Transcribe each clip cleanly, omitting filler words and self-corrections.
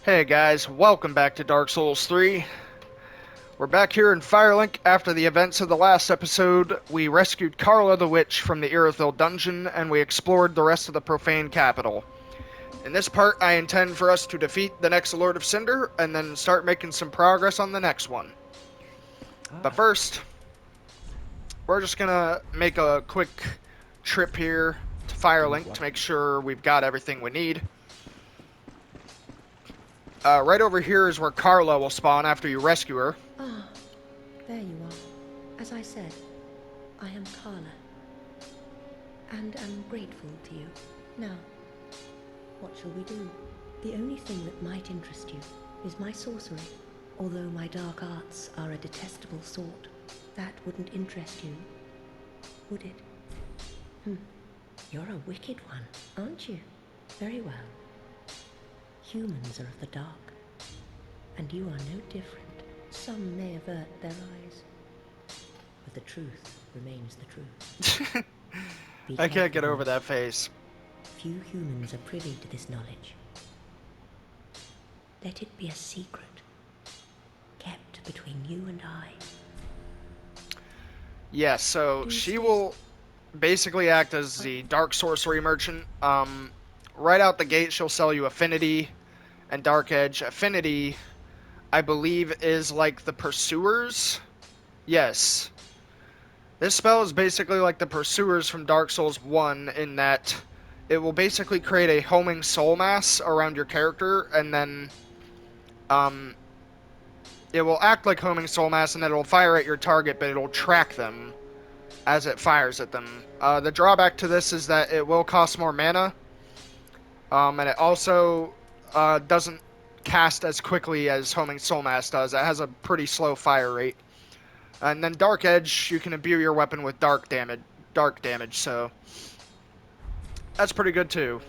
Hey guys, welcome back to Dark Souls 3. We're back here in Firelink after the events of the last episode. We rescued Carla the Witch from the Irithyll dungeon, and we explored the rest of the profane capital. In this part, I intend for us to defeat the next Lord of Cinder, and then start making some progress on the next one. But first, we're just gonna make a quick trip here to Firelink to make sure we've got everything we need. Right over here is where Carla will spawn after you rescue her. Ah, there you are. As I said, I am Carla, and am grateful to you. Now, what shall we do? The only thing that might interest you is my sorcery. Although my dark arts are a detestable sort, that wouldn't interest you, would it? You're a wicked one, aren't you? Very well. Humans are of the dark, and you are no different. Some may avert their eyes, but the truth remains the truth. I can't get over that face. Few humans are privy to this knowledge. Let it be a secret, kept between you and I. Yeah, so she will basically act as the dark sorcery merchant. Right out the gate, she'll sell you Affinity and Dark Edge. Affinity, I believe, is like the Pursuers. Yes. This spell is basically like the Pursuers from Dark Souls 1 in that it will basically create a homing soul mass around your character, and then it will act like homing soul mass, and then it'll fire at your target, but it'll track them as it fires at them. The drawback to this is that it will cost more mana, and it also doesn't cast as quickly as homing soul mass does. It has a pretty slow fire rate. And then Dark Edge, you can imbue your weapon with dark damage, so that's pretty good too.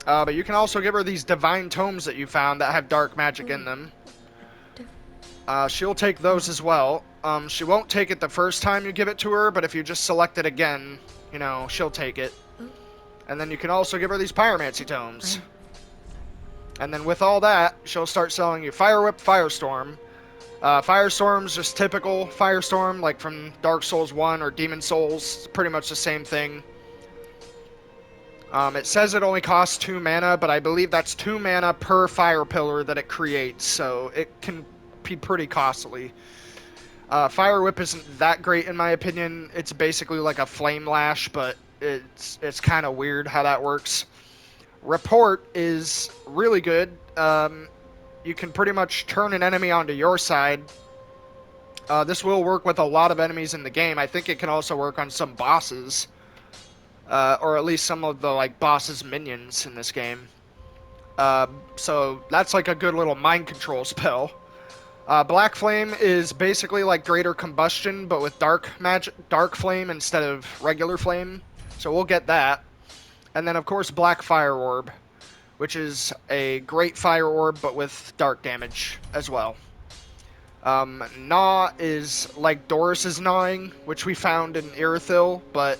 But you can also give her these divine tomes that you found that have dark magic in them. She'll take those as well. She won't take it the first time you give it to her, but if you just select it again, you know, she'll take it. And then you can also give her these pyromancy tomes. And then with all that, she'll start selling you Fire Whip, Firestorm. Firestorm's just typical Firestorm, like from Dark Souls 1 or Demon Souls. It's pretty much the same thing. It says it only costs 2 mana, but I believe that's 2 mana per fire pillar that it creates, so it can be pretty costly. Fire Whip isn't that great in my opinion. It's basically like a Flame Lash, but it's kind of weird how that works. Report is really good. You can pretty much turn an enemy onto your side. This will work with a lot of enemies in the game. I think it can also work on some bosses. Or at least some of the like bosses' minions in this game. So that's like a good little mind control spell. Black Flame is basically like Greater Combustion, but with dark flame instead of regular flame. So we'll get that. And then of course Black Fire Orb, which is a great fire orb, but with dark damage as well. Gnaw is like Doris's gnawing, which we found in Irithyll, but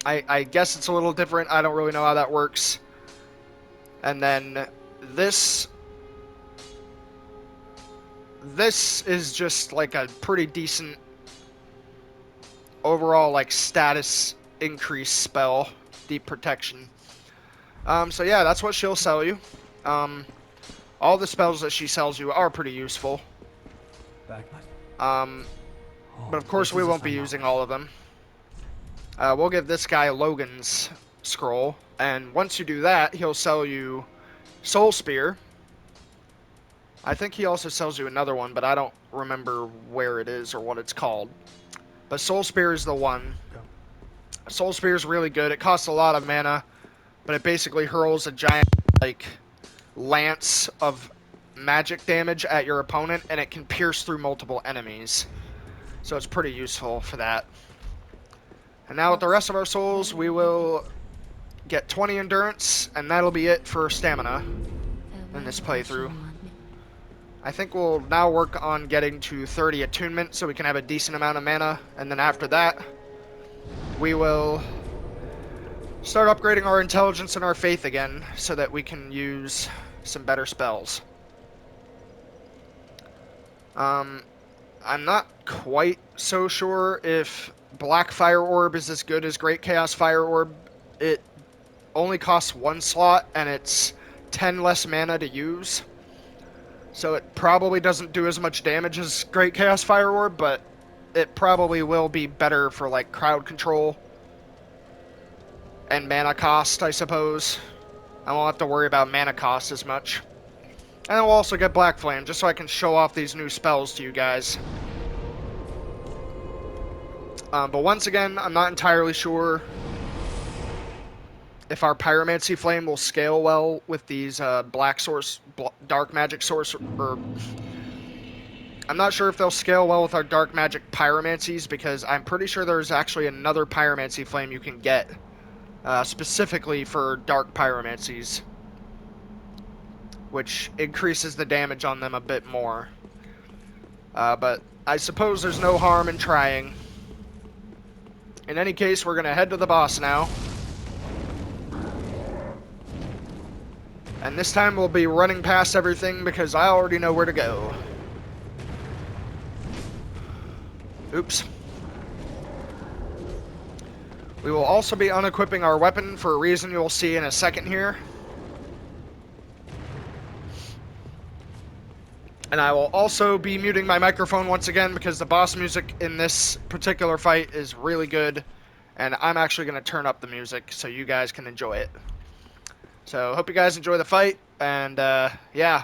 I guess it's a little different. I don't really know how that works. And then this is just like a pretty decent overall like status increase spell, Deep Protection. So yeah, that's what she'll sell you. All the spells that she sells you are pretty useful. But of course we won't be using all of them. We'll give this guy Logan's scroll, and once you do that, he'll sell you Soul Spear. I think he also sells you another one, but I don't remember where it is or what it's called. But Soul Spear is the one. Soul Spear is really good. It costs a lot of mana, but it basically hurls a giant, like, lance of magic damage at your opponent, and it can pierce through multiple enemies. So it's pretty useful for that. And now with the rest of our souls, we will get 20 endurance, and that'll be it for stamina in this playthrough. I think we'll now work on getting to 30 attunement so we can have a decent amount of mana, and then after that, we will start upgrading our intelligence and our faith again so that we can use some better spells. I'm not quite so sure if Black Fire Orb is as good as Great Chaos Fire Orb. It only costs 1 slot, and it's 10 less mana to use. So it probably doesn't do as much damage as Great Chaos Fire Orb, but it probably will be better for, like, crowd control and mana cost, I suppose. I won't have to worry about mana cost as much. And I'll also get Black Flame, just so I can show off these new spells to you guys. But once again, I'm not entirely sure if our Pyromancy Flame will scale well with these dark magic source, or I'm not sure if they'll scale well with our dark magic pyromancies, because I'm pretty sure there's actually another Pyromancy Flame you can get specifically for dark pyromancies, which increases the damage on them a bit more. But I suppose there's no harm in trying. In any case, we're going to head to the boss now. And this time we'll be running past everything because I already know where to go. Oops. We will also be unequipping our weapon for a reason you'll see in a second here. And I will also be muting my microphone once again because the boss music in this particular fight is really good. And I'm actually going to turn up the music so you guys can enjoy it. So, hope you guys enjoy the fight, and, yeah.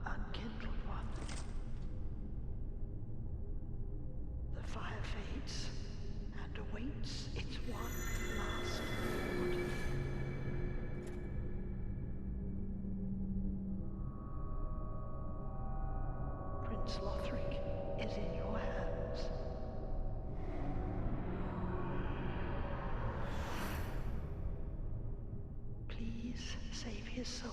Unkindled one. The fire fades and awaits its one last reward. Prince Lothric is in your hands. Please save his soul.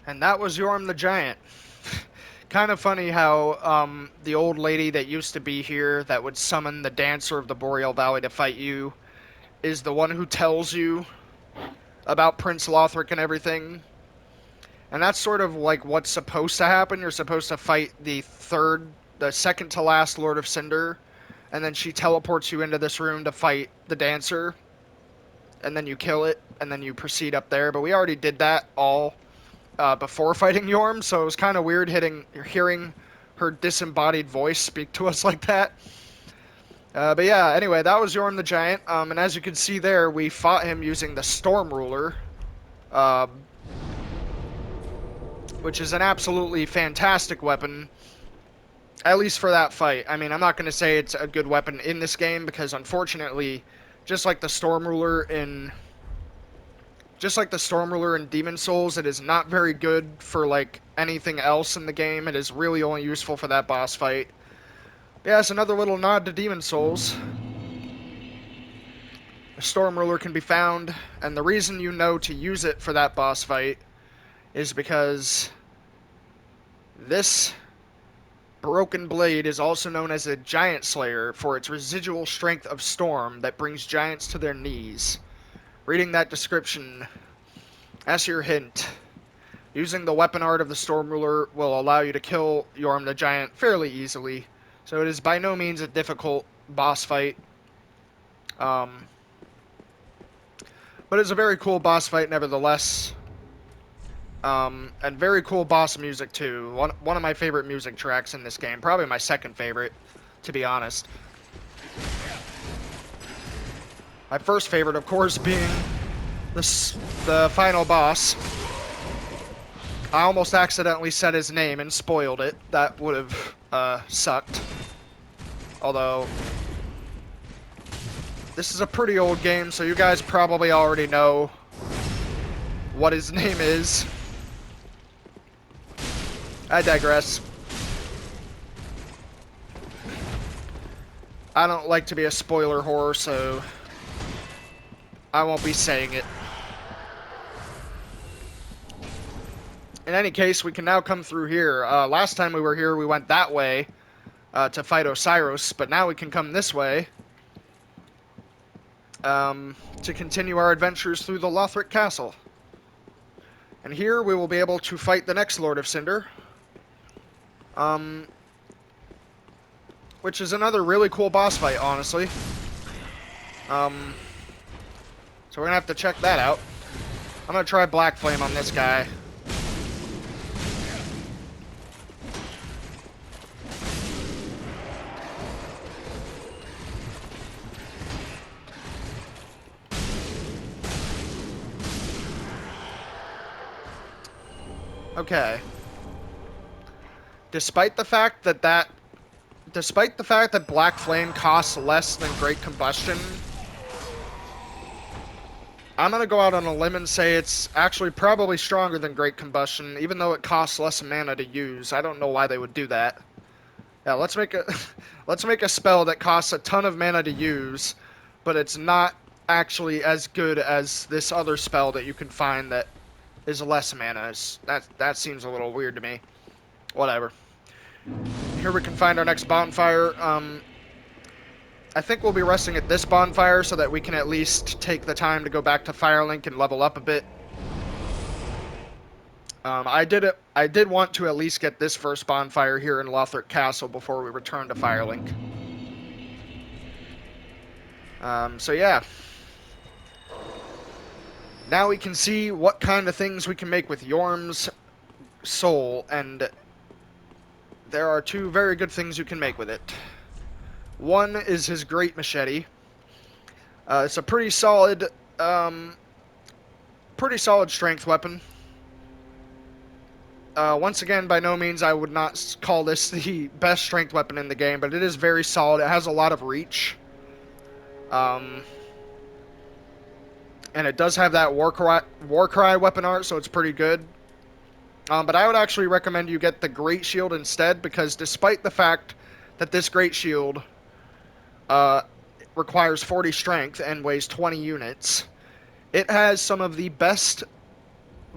And that was Yorm the Giant. Kind of funny how the old lady that used to be here that would summon the Dancer of the Boreal Valley to fight you is the one who tells you about Prince Lothric and everything. And that's sort of like what's supposed to happen. You're supposed to fight the second to last Lord of Cinder, and then she teleports you into this room to fight the Dancer. and then you kill it, and then you proceed up there. But we already did that all before fighting Yorm, so it was kind of weird hearing her disembodied voice speak to us like that. But yeah, anyway, that was Yorm the Giant, and as you can see there, we fought him using the Storm Ruler, which is an absolutely fantastic weapon, at least for that fight. I mean, I'm not going to say it's a good weapon in this game, because unfortunately, just like the Storm Ruler in Demon Souls, it is not very good for, like, anything else in the game. It is really only useful for that boss fight. Yeah, it's another little nod to Demon Souls. The Storm Ruler can be found, and the reason you know to use it for that boss fight is because this broken blade is also known as a Giant Slayer for its residual strength of storm that brings giants to their knees. Reading that description, as your hint, using the weapon art of the Storm Ruler will allow you to kill Yorm the Giant fairly easily, so it is by no means a difficult boss fight. But it's a very cool boss fight nevertheless. And very cool boss music too. One of my favorite music tracks in this game. Probably my second favorite, to be honest. My first favorite, of course, being the final boss. I almost accidentally said his name and spoiled it. That would have sucked. Although, this is a pretty old game, so you guys probably already know what his name is. I digress. I don't like to be a spoiler whore, so I won't be saying it. In any case, we can now come through here. Last time we were here, we went that way to fight Osiris, but now we can come this way to continue our adventures through the LOTHRIC castle. And here we will be able to fight the next Lord of Cinder. Which is another really cool boss fight, honestly. So we're gonna have to check that out. I'm gonna try Black Flame on this guy. Okay. Despite the fact that Black Flame costs less than Great Combustion, I'm gonna go out on a limb and say it's actually probably stronger than Great Combustion, even though it costs less mana to use. I don't know why they would do that. Yeah, let's make a spell that costs a ton of mana to use, but it's not actually as good as this other spell that you can find that is less mana. That seems a little weird to me. Whatever. Here we can find our next bonfire. I think we'll be resting at this bonfire so that we can at least take the time to go back to Firelink and level up a bit. I did want to at least get this first bonfire here in LOTHRIC Castle before we return to Firelink. So yeah. Now we can see what kind of things we can make with Yorm's soul, and there are two very good things you can make with it. One is his Great Machete. It's a pretty solid strength weapon. Once again, by no means I would not call this the best strength weapon in the game, but it is very solid. It has a lot of reach. And it does have that Warcry weapon art, so it's pretty good. But I would actually recommend you get the Great Shield instead, because despite the fact that this Great Shield requires 40 strength and weighs 20 units, it has some of the best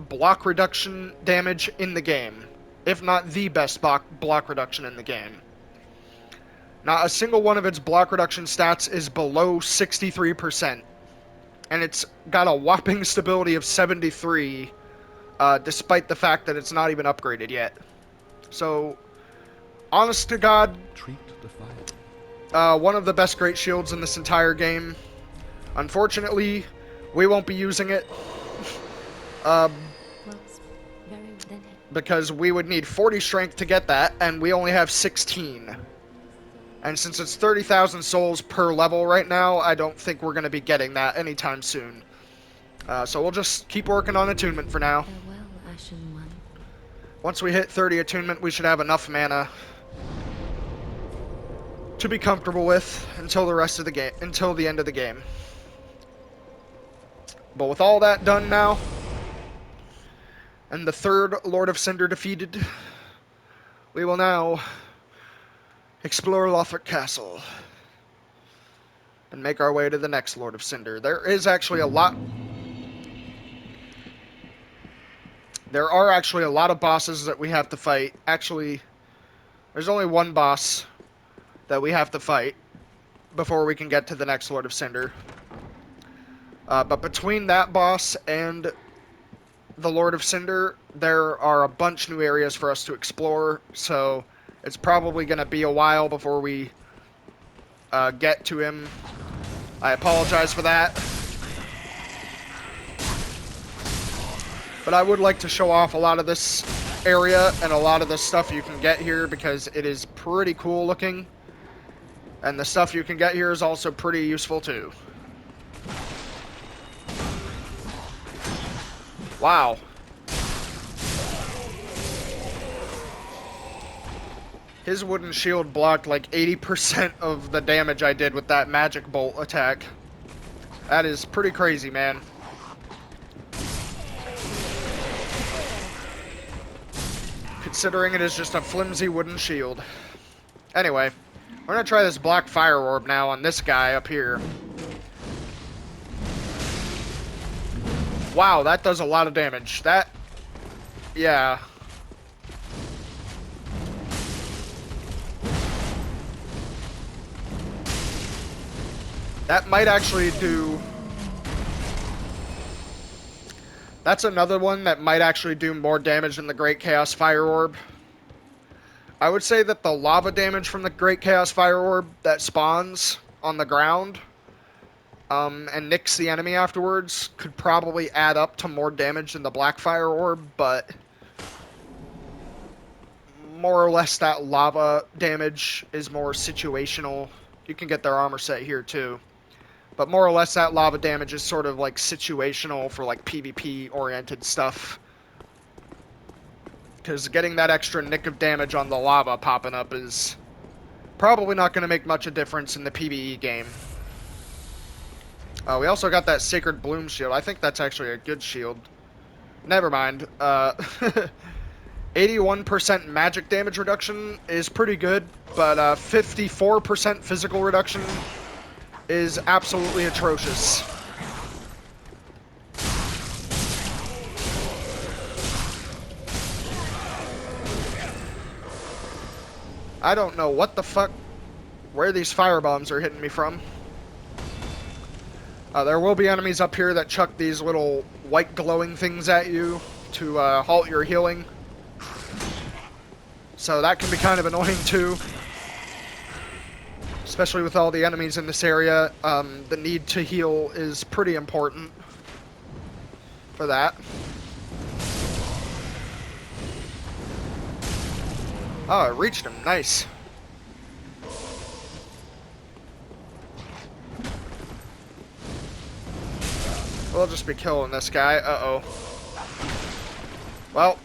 block reduction damage in the game, if not the best block reduction in the game. Not a single one of its block reduction stats is below 63%, and it's got a whopping stability of 73, despite the fact that it's not even upgraded yet. So, honest to God, one of the best Great Shields in this entire game. Unfortunately, We won't be using it. Well, very then. Because we would need 40 strength to get that, and we only have 16. And since it's 30,000 souls per level right now, I don't think we're going to be getting that anytime soon. So we'll just keep working on attunement for now. Farewell, Ashen One. Once we hit 30 attunement, we should have enough mana to be comfortable with until the rest of the game, until the end of the game. But with all that done now, and the third Lord of Cinder defeated, we will now explore LOTHRIC Castle and make our way to the next Lord of Cinder. There are actually a lot of bosses that we have to fight. Actually, there's only one boss that we have to fight before we can get to the next Lord of Cinder. But between that boss and the Lord of Cinder, there are a bunch new areas for us to explore, so it's probably going to be a while before we get to him. I apologize for that. But I would like to show off a lot of this area and a lot of the stuff you can get here because it is pretty cool looking. And the stuff you can get here is also pretty useful too. Wow. His wooden shield blocked like 80% of the damage I did with that magic bolt attack. That is pretty crazy, man. Considering it is just a flimsy wooden shield. Anyway, we're gonna try this black Fire Orb now on this guy up here. Wow, that does a lot of damage. That, yeah. That might actually do... That's another one that might actually do more damage than the Great Chaos Fire Orb. I would say that the lava damage from the Great Chaos Fire Orb that spawns on the ground and nicks the enemy afterwards could probably add up to more damage than the Black Fire Orb, but more or less that lava damage is more situational. You can get their armor set here too. But more or less that lava damage is sort of like situational for like PvP oriented stuff. Because getting that extra nick of damage on the lava popping up is probably not going to make much of a difference in the PvE game. We also got that Sacred Bloom shield. I think that's actually a good shield. Never mind. 81% magic damage reduction is pretty good, but 54% physical reduction is absolutely atrocious. I don't know what the fuck, where these fire bombs are hitting me from. There will be enemies up here that chuck these little white glowing things at you to halt your healing. So that can be kind of annoying too. Especially with all the enemies in this area, the need to heal is pretty important for that. Oh, I reached him. Nice. We'll just be killing this guy. Uh-oh. Well,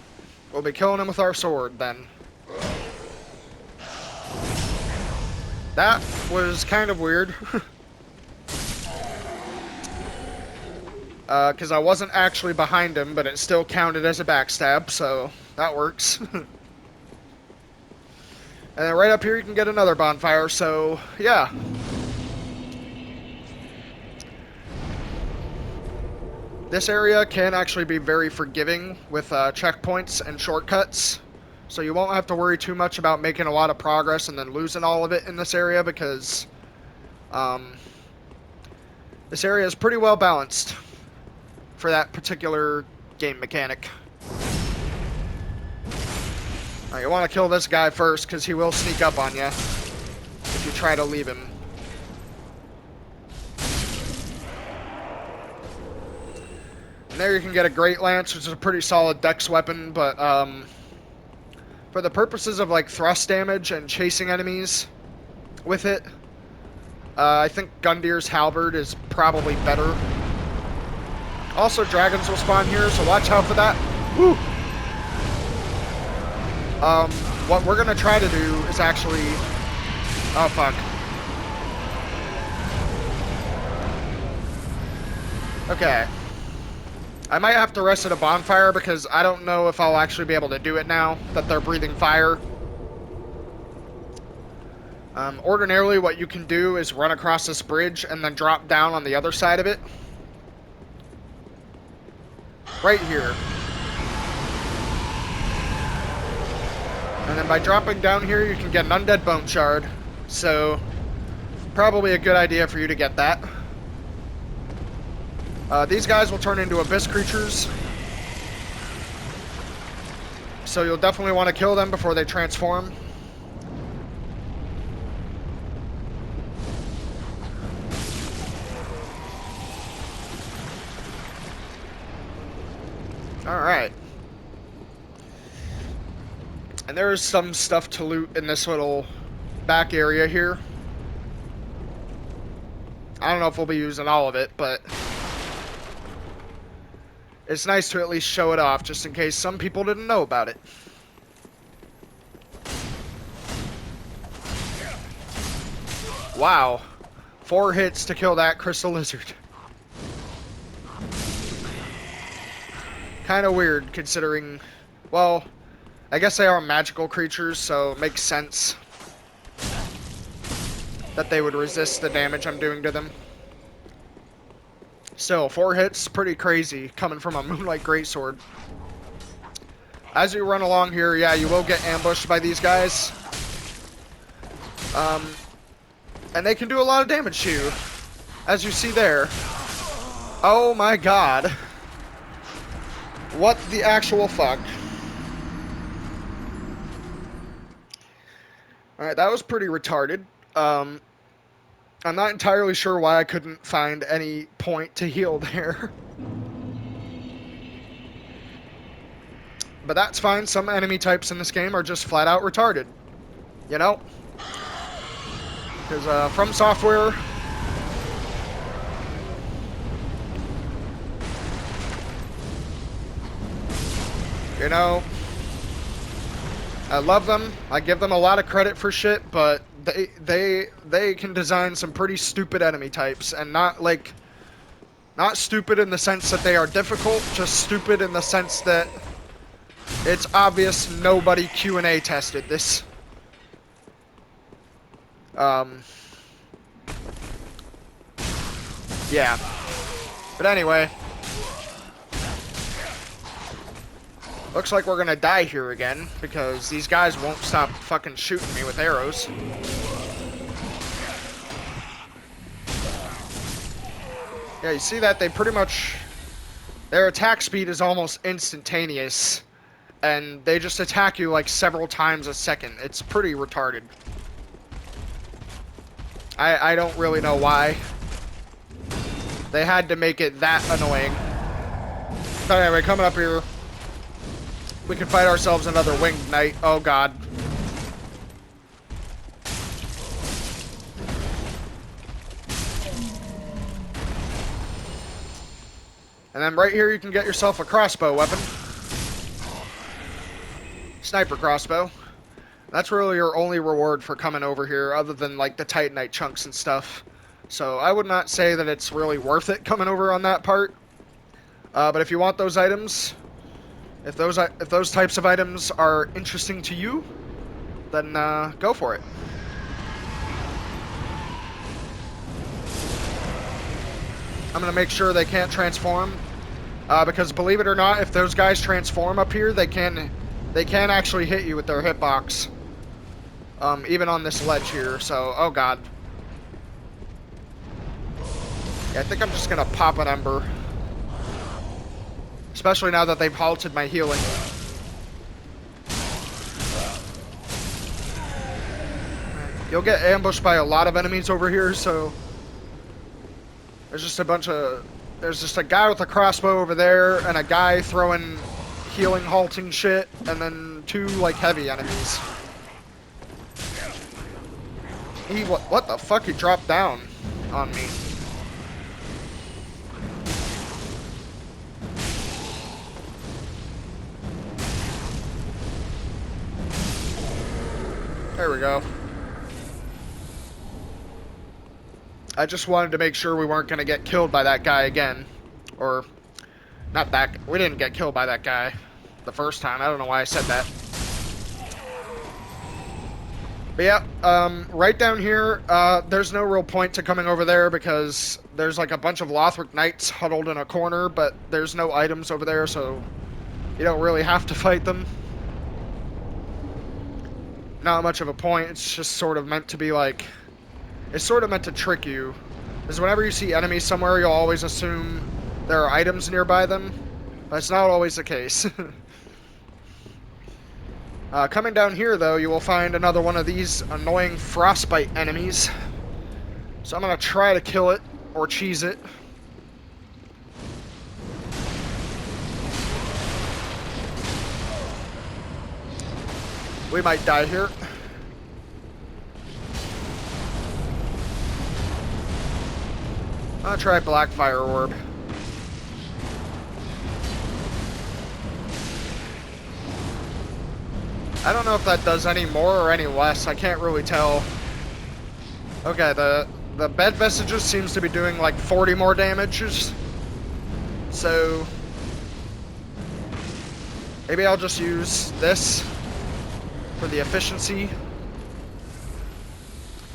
we'll be killing him with our sword then. That was kind of weird. Because I wasn't actually behind him, but it still counted as a backstab, so that works. And then right up here you can get another bonfire, so yeah. This area can actually be very forgiving with checkpoints and shortcuts. So you won't have to worry too much about making a lot of progress and then losing all of it in this area because this area is pretty well balanced for that particular game mechanic. Now, you want to kill this guy first because he will sneak up on you if you try to leave him. And there you can get a Great Lance, which is a pretty solid dex weapon, but for the purposes of like thrust damage and chasing enemies with it, I think Gundir's Halberd is probably better. Also, dragons will spawn here, so watch out for that. Woo! What we're gonna try to do is actually... Oh, fuck. Okay. I might have to rest at a bonfire because I don't know if I'll actually be able to do it now that they're breathing fire. Ordinarily, what you can do is run across this bridge and then drop down on the other side of it. Right here. And then by dropping down here, you can get an undead bone shard. So, probably a good idea for you to get that. These guys will turn into abyss creatures. So you'll definitely want to kill them before they transform. Alright. And there is some stuff to loot in this little back area here. I don't know if we'll be using all of it, but it's nice to at least show it off, just in case some people didn't know about it. Wow. 4 hits to kill that crystal lizard. Kind of weird, considering... Well, I guess they are magical creatures, so it makes sense that they would resist the damage I'm doing to them. Still, 4 hits, pretty crazy, coming from a Moonlight Greatsword. As you run along here, yeah, you will get ambushed by these guys. And they can do a lot of damage to you, as you see there. Oh my god. What the actual fuck? Alright, that was pretty retarded. I'm not entirely sure why I couldn't find any point to heal there. But that's fine. Some enemy types in this game are just flat out retarded. You know? Because From Software... You know... I love them. I give them a lot of credit for shit, but they can design some pretty stupid enemy types, and not stupid in the sense that they are difficult, just stupid in the sense that it's obvious nobody Q&A tested this. Yeah. But anyway. Looks like we're gonna die here again, because these guys won't stop fucking shooting me with arrows. Yeah, you see that? They pretty much... Their attack speed is almost instantaneous, and they just attack you like several times a second. It's pretty retarded. I don't really know why they had to make it that annoying. But anyway, coming up here, we can fight ourselves another winged knight. Oh god. And then right here you can get yourself a crossbow weapon. Sniper crossbow. That's really your only reward for coming over here, other than like the Titanite chunks and stuff. So I would not say that it's really worth it coming over on that part. But if you want those items... If those types of items are interesting to you, then go for it. I'm gonna make sure they can't transform, because believe it or not, if those guys transform up here, they can actually hit you with their hitbox, even on this ledge here. So, oh god. Yeah, I think I'm just gonna pop an ember. Especially now that they've halted my healing. You'll get ambushed by a lot of enemies over here, so... There's just a bunch of There's just a guy with a crossbow over there, and a guy throwing healing, halting shit, and then 2, like, heavy enemies. What the fuck? He dropped down on me. There we go. I just wanted to make sure we weren't going to get killed by that guy again. Or, not that, we didn't get killed by that guy the first time. I don't know why I said that. But yeah, right down here, there's no real point to coming over there because there's like a bunch of LOTHRIC knights huddled in a corner, but there's no items over there, so you don't really have to fight them. Not much of a point, it's just sort of meant to be like... It's sort of meant to trick you. Because whenever you see enemies somewhere, you'll always assume there are items nearby them. But it's not always the case. Coming down here, though, you will find another one of these annoying frostbite enemies. So I'm going to try to kill it, or cheese it. We might die here. I'll try Black Fire Orb. I don't know if that does any more or any less. I can't really tell. Okay, the bed vestiges seems to be doing like 40 more damages. So maybe I'll just use this for the efficiency.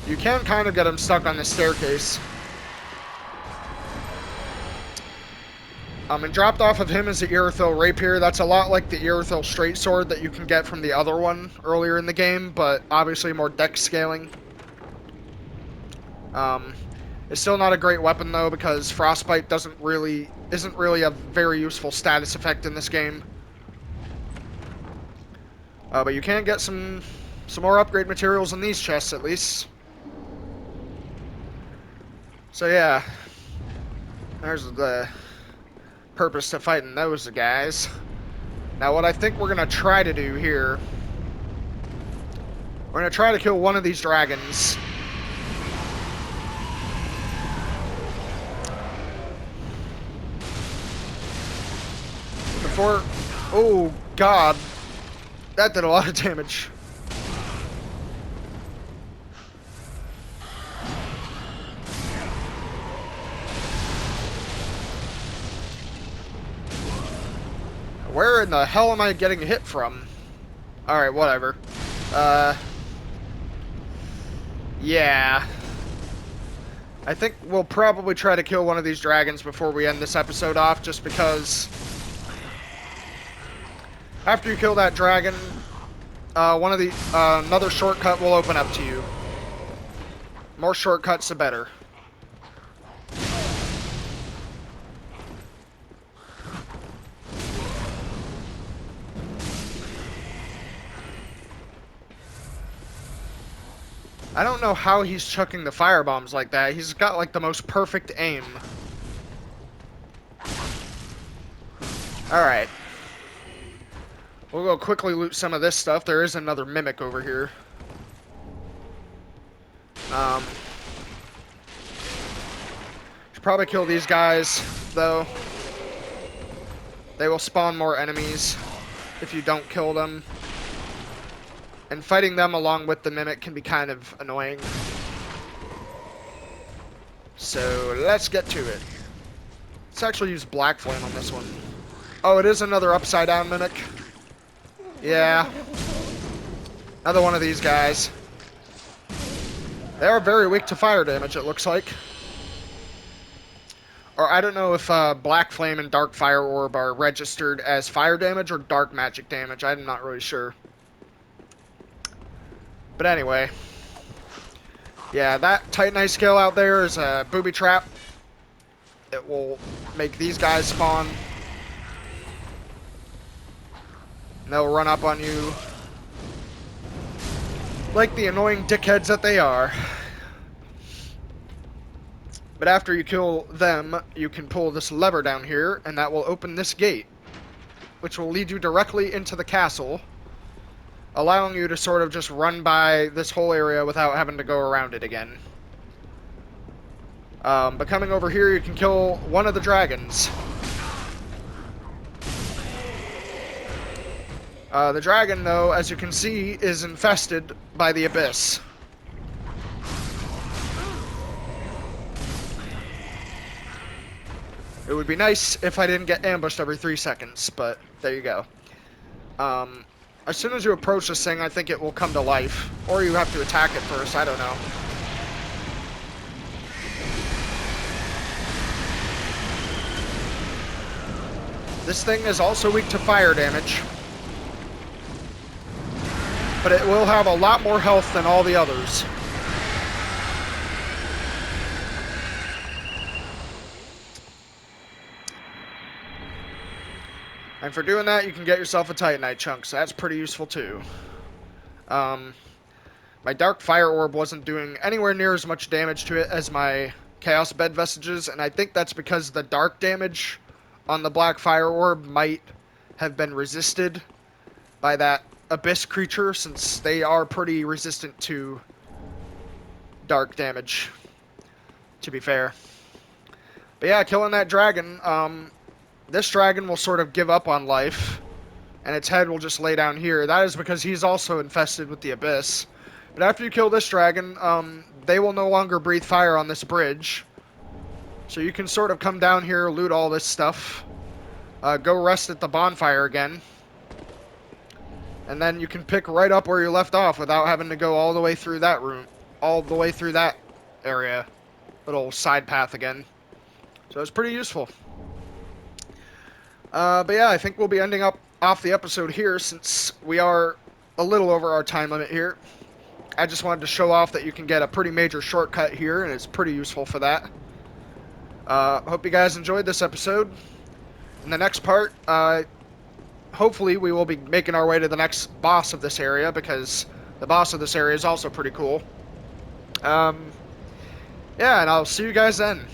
You can kind of get him stuck on the staircase. And dropped off of him is the Irithyll Rapier. That's a lot like the Irithyll Straight Sword that you can get from the other one earlier in the game, but obviously more dex scaling. It's still not a great weapon though, because Frostbite isn't really a very useful status effect in this game. But you can get some more upgrade materials in these chests at least. So yeah, there's the purpose to fighting those guys. Now what I think we're gonna try to do here, we're gonna try to kill one of these dragons. Before, oh god, that did a lot of damage. Where in the hell am I getting hit from? Alright, whatever. Yeah. I think we'll probably try to kill one of these dragons before we end this episode off, just because after you kill that dragon, another shortcut will open up to you. More shortcuts, the better. I don't know how he's chucking the firebombs like that. He's got like the most perfect aim. Alright. We'll go quickly loot some of this stuff. There is another mimic over here. Should probably kill these guys, though. They will spawn more enemies if you don't kill them. And fighting them along with the mimic can be kind of annoying. So let's get to it. Let's actually use Black Flame on this one. Oh, it is another upside down mimic. Yeah. Another one of these guys. They are very weak to fire damage, it looks like. Or I don't know if Black Flame and Dark Fire Orb are registered as fire damage or dark magic damage. I'm not really sure. But anyway, yeah, that Titanite skill out there is a booby trap. It will make these guys spawn. And they'll run up on you like the annoying dickheads that they are. But after you kill them, you can pull this lever down here, and that will open this gate, which will lead you directly into the castle, allowing you to sort of just run by this whole area without having to go around it again. But coming over here, you can kill one of the dragons. The dragon, though, as you can see, is infested by the abyss. It would be nice if I didn't get ambushed every 3 seconds, but there you go. As soon as you approach this thing, I think it will come to life. Or you have to attack it first, I don't know. This thing is also weak to fire damage. But it will have a lot more health than all the others. And for doing that, you can get yourself a Titanite chunk, so that's pretty useful too. My Dark Fire Orb wasn't doing anywhere near as much damage to it as my Chaos Bed Vestiges, and I think that's because the dark damage on the Black Fire Orb might have been resisted by that Abyss creature, since they are pretty resistant to dark damage, to be fair. But yeah, killing that dragon, this dragon will sort of give up on life, and its head will just lay down here. That is because he's also infested with the Abyss. But after you kill this dragon, they will no longer breathe fire on this bridge. So you can sort of come down here, loot all this stuff, go rest at the bonfire again, and then you can pick right up where you left off without having to go all the way through that room, all the way through that area, little side path again. So it's pretty useful. But yeah, I think we'll be ending off the episode here, since we are a little over our time limit here. I just wanted to show off that you can get a pretty major shortcut here, and it's pretty useful for that. Hope you guys enjoyed this episode. In the next part, hopefully we will be making our way to the next boss of this area, because the boss of this area is also pretty cool. Yeah, and I'll see you guys then.